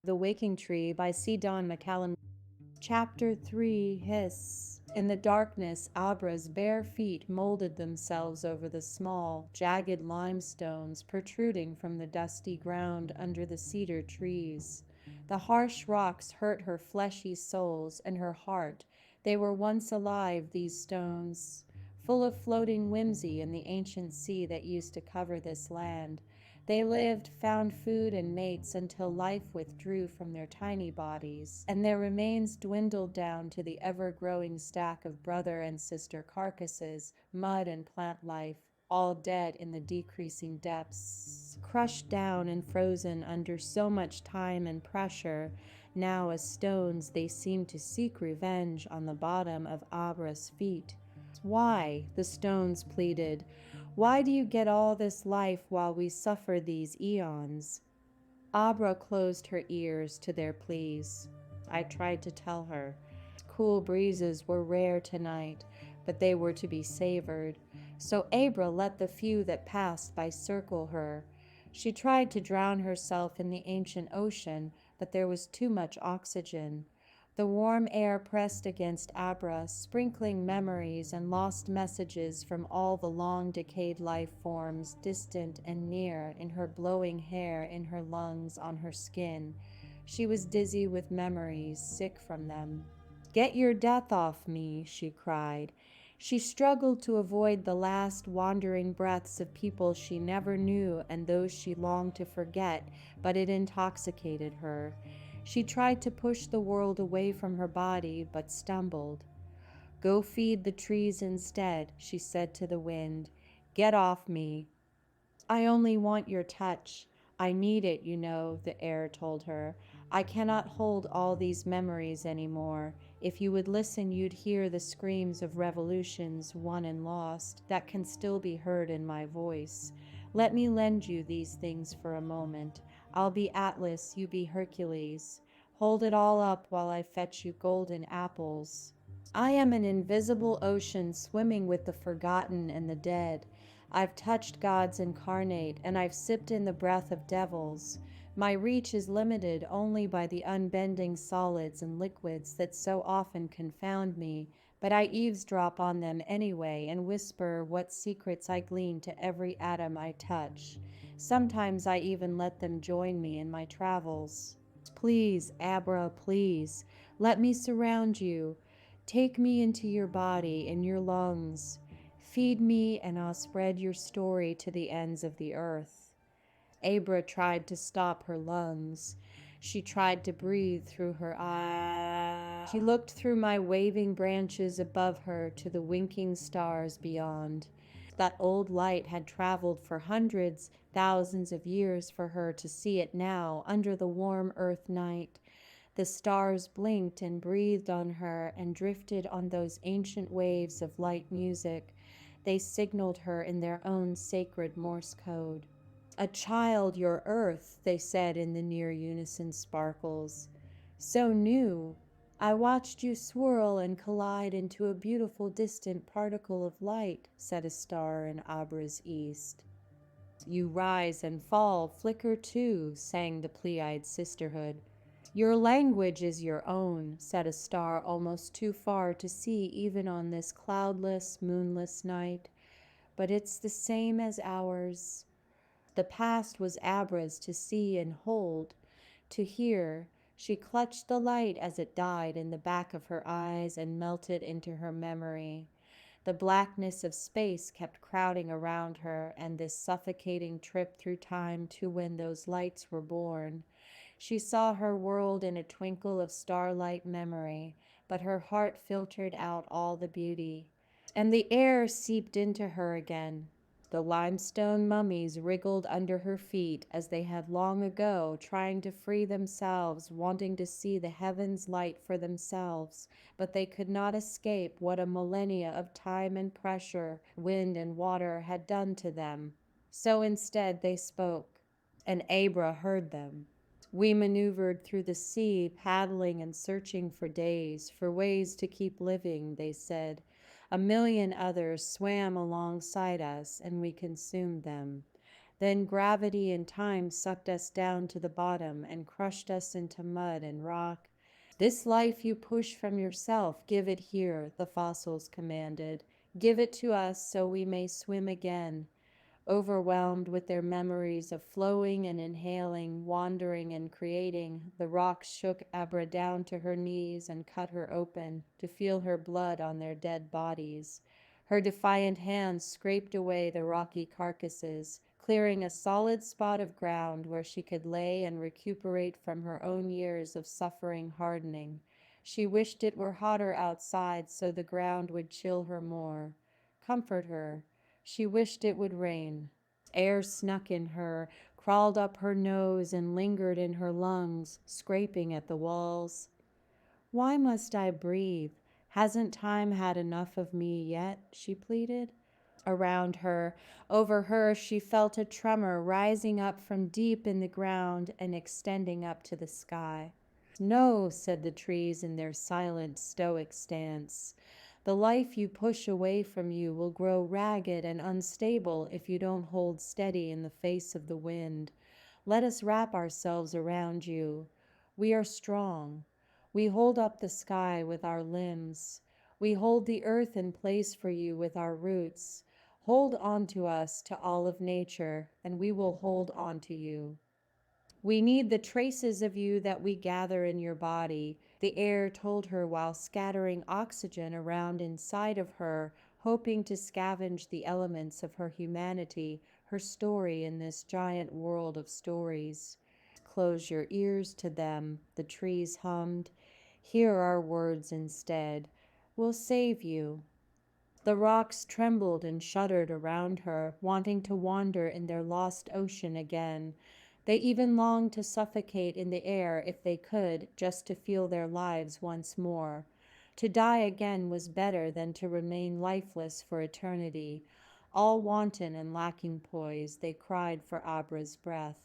The Waking Tree by C. Don McCallum. Chapter 3 Hiss. In the darkness, Abra's bare feet molded themselves over the small, jagged limestones protruding from the dusty ground under the cedar trees. The harsh rocks hurt her fleshy soles and her heart. They were once alive, these stones, full of floating whimsy in the ancient sea that used to cover this land. They lived, found food and mates until life withdrew from their tiny bodies, and their remains dwindled down to the ever-growing stack of brother and sister carcasses, mud and plant life, all dead in the decreasing depths, crushed down and frozen under so much time and pressure. Now as stones they seemed to seek revenge on the bottom of Abra's feet. Why? The stones pleaded. Why do you get all this life while we suffer these eons? Abra closed her ears to their pleas. I tried to tell her. Cool breezes were rare tonight, but they were to be savored. So Abra let the few that passed by circle her. She tried to drown herself in the ancient ocean, but there was too much oxygen. The warm air pressed against Abra, sprinkling memories and lost messages from all the long decayed life forms, distant and near, in her blowing hair, in her lungs, on her skin. She was dizzy with memories, sick from them. "Get your death off me," she cried. She struggled to avoid the last wandering breaths of people she never knew and those she longed to forget, but it intoxicated her. She tried to push the world away from her body, but stumbled. "Go feed the trees instead," she said to the wind. "Get off me." "I only want your touch. I need it, you know," the air told her. "I cannot hold all these memories anymore. If you would listen, you'd hear the screams of revolutions won and lost that can still be heard in my voice. Let me lend you these things for a moment. I'll be Atlas, you be Hercules. Hold it all up while I fetch you golden apples. I am an invisible ocean swimming with the forgotten and the dead. I've touched gods incarnate, and I've sipped in the breath of devils. My reach is limited only by the unbending solids and liquids that so often confound me, but I eavesdrop on them anyway and whisper what secrets I glean to every atom I touch. Sometimes I even let them join me in my travels. Please, Abra, please, let me surround you. Take me into your body and your lungs. Feed me, and I'll spread your story to the ends of the earth. Abra tried to stop her lungs. She tried to breathe through her eyes. She looked through my waving branches above her to the winking stars beyond. That old light had traveled for hundreds, thousands of years for her to see it now under the warm earth night. The stars blinked and breathed on her and drifted on those ancient waves of light music. They signaled her in their own sacred Morse code. "A child, your earth," they said in the near unison sparkles. "So new. I watched you swirl and collide into a beautiful distant particle of light," said a star in Abra's east. "You rise and fall, flicker too," sang the Pleiad sisterhood. "Your language is your own," said a star almost too far to see even on this cloudless, moonless night. "But it's the same as ours." The past was Abra's to see and hold, to hear. She clutched the light as it died in the back of her eyes and melted into her memory. The blackness of space kept crowding around her, and this suffocating trip through time to when those lights were born. She saw her world in a twinkle of starlight memory, but her heart filtered out all the beauty. And the air seeped into her again. The limestone mummies wriggled under her feet as they had long ago, trying to free themselves, wanting to see the heavens light for themselves, but they could not escape what a millennia of time and pressure, wind and water had done to them. So instead they spoke, and Abra heard them. "We maneuvered through the sea, paddling and searching for days, for ways to keep living," they said. "A million others swam alongside us, and we consumed them. Then gravity and time sucked us down to the bottom and crushed us into mud and rock. This life you push from yourself, give it here, the fossils commanded. Give it to us so we may swim again. Overwhelmed with their memories of flowing and inhaling, wandering and creating, the rocks shook Abra down to her knees and cut her open to feel her blood on their dead bodies. Her defiant hands scraped away the rocky carcasses, clearing a solid spot of ground where she could lay and recuperate from her own years of suffering hardening. She wished it were hotter outside so the ground would chill her more, comfort her. She wished it would rain. Air snuck in her, crawled up her nose, and lingered in her lungs, scraping at the walls. Why must I breathe? Hasn't time had enough of me yet? She pleaded. Around her, over her, she felt a tremor rising up from deep in the ground and extending up to the sky. No, said the trees in their silent, stoic stance. The life you push away from you will grow ragged and unstable if you don't hold steady in the face of the wind. Let us wrap ourselves around you. We are strong. We hold up the sky with our limbs. We hold the earth in place for you with our roots. Hold on to us, to all of nature, and we will hold on to you. We need the traces of you that we gather in your body, the air told her while scattering oxygen around inside of her, hoping to scavenge the elements of her humanity, her story in this giant world of stories. Close your ears to them, the trees hummed. Hear our words instead. We'll save you. The rocks trembled and shuddered around her, wanting to wander in their lost ocean again. They even longed to suffocate in the air if they could, just to feel their lives once more. To die again was better than to remain lifeless for eternity. All wanton and lacking poise, they cried for Abra's breath.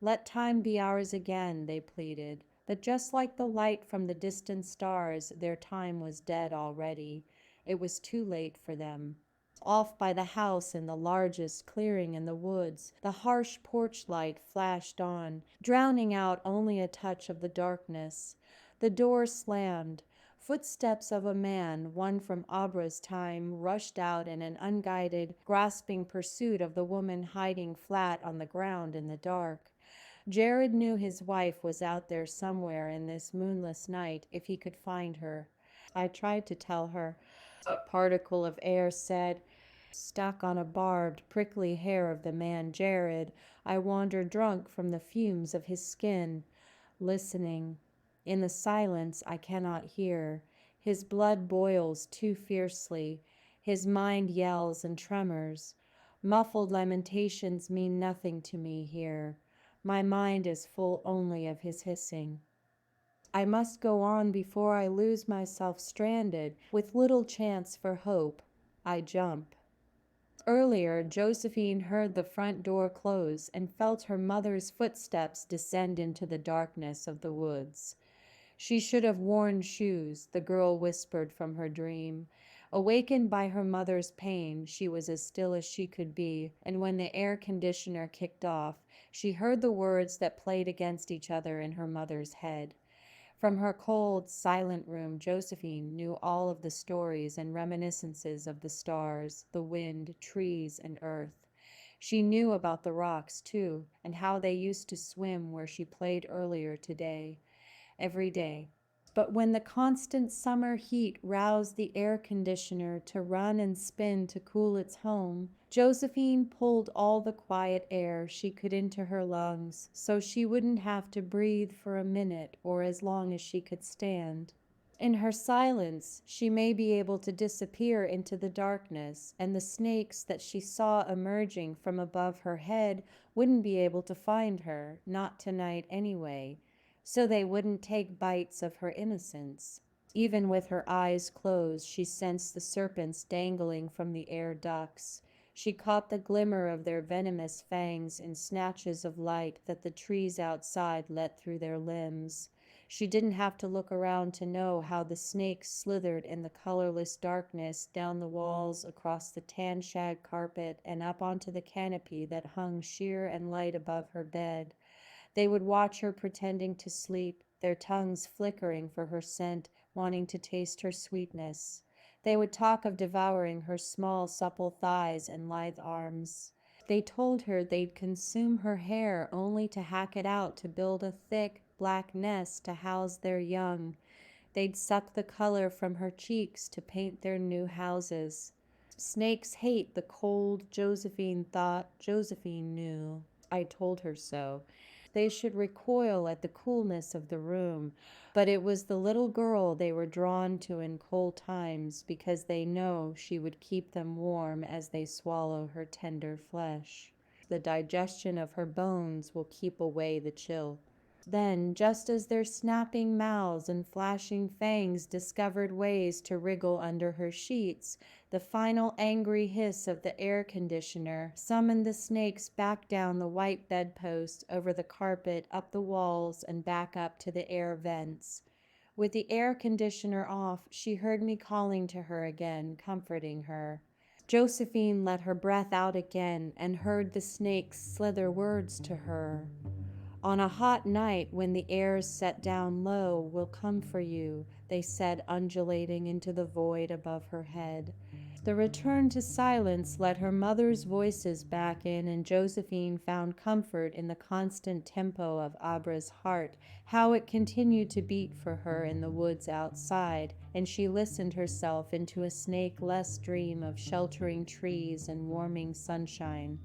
Let time be ours again, they pleaded. But just like the light from the distant stars, their time was dead already. It was too late for them. Off by the house in the largest clearing in the woods, the harsh porch light flashed on, drowning out only a touch of the darkness. The door slammed. Footsteps of a man, one from Abra's time, rushed out in an unguided, grasping pursuit of the woman hiding flat on the ground in the dark. Jared knew his wife was out there somewhere in this moonless night if he could find her. I tried to tell her, a particle of air said, stuck on a barbed, prickly hair of the man Jared. I wander drunk from the fumes of his skin, listening. In the silence I cannot hear. His blood boils too fiercely. His mind yells and tremors. Muffled lamentations mean nothing to me here. My mind is full only of his hissing. I must go on before I lose myself stranded, with little chance for hope. I jump. Earlier, Josephine heard the front door close and felt her mother's footsteps descend into the darkness of the woods. She should have worn shoes, the girl whispered from her dream. Awakened by her mother's pain, she was as still as she could be, and when the air conditioner kicked off, she heard the words that played against each other in her mother's head. From her cold, silent room, Josephine knew all of the stories and reminiscences of the stars, the wind, trees, and earth. She knew about the rocks, too, and how they used to swim where she played earlier today, every day. But when the constant summer heat roused the air conditioner to run and spin to cool its home, Josephine pulled all the quiet air she could into her lungs so she wouldn't have to breathe for a minute or as long as she could stand. In her silence, she may be able to disappear into the darkness, and the snakes that she saw emerging from above her head wouldn't be able to find her, not tonight anyway, so they wouldn't take bites of her innocence. Even with her eyes closed, she sensed the serpents dangling from the air ducts. She caught the glimmer of their venomous fangs in snatches of light that the trees outside let through their limbs. She didn't have to look around to know how the snakes slithered in the colorless darkness down the walls, across the tan shag carpet, and up onto the canopy that hung sheer and light above her bed. They would watch her pretending to sleep, their tongues flickering for her scent, wanting to taste her sweetness. They would talk of devouring her small, supple thighs and lithe arms. They told her they'd consume her hair only to hack it out to build a thick, black nest to house their young. They'd suck the color from her cheeks to paint their new houses. Snakes hate the cold, Josephine thought. Josephine knew. I told her so. They should recoil at the coolness of the room, but it was the little girl they were drawn to in cold times because they know she would keep them warm as they swallow her tender flesh. The digestion of her bones will keep away the chill. Then, just as their snapping mouths and flashing fangs discovered ways to wriggle under her sheets, the final angry hiss of the air conditioner summoned the snakes back down the white bedpost, over the carpet, up the walls, and back up to the air vents. With the air conditioner off, she heard me calling to her again, comforting her. Josephine let her breath out again and heard the snakes slither words to her. On a hot night when the air's set down low, we'll come for you, they said, undulating into the void above her head. The return to silence let her mother's voices back in, and Josephine found comfort in the constant tempo of Abra's heart, how it continued to beat for her in the woods outside, and she listened herself into a snake-less dream of sheltering trees and warming sunshine.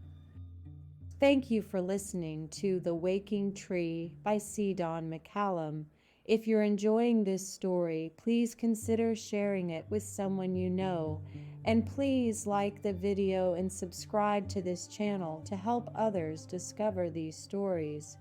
Thank you for listening to The Waking Tree by C. Don McCallum. If you're enjoying this story, please consider sharing it with someone you know. And please like the video and subscribe to this channel to help others discover these stories.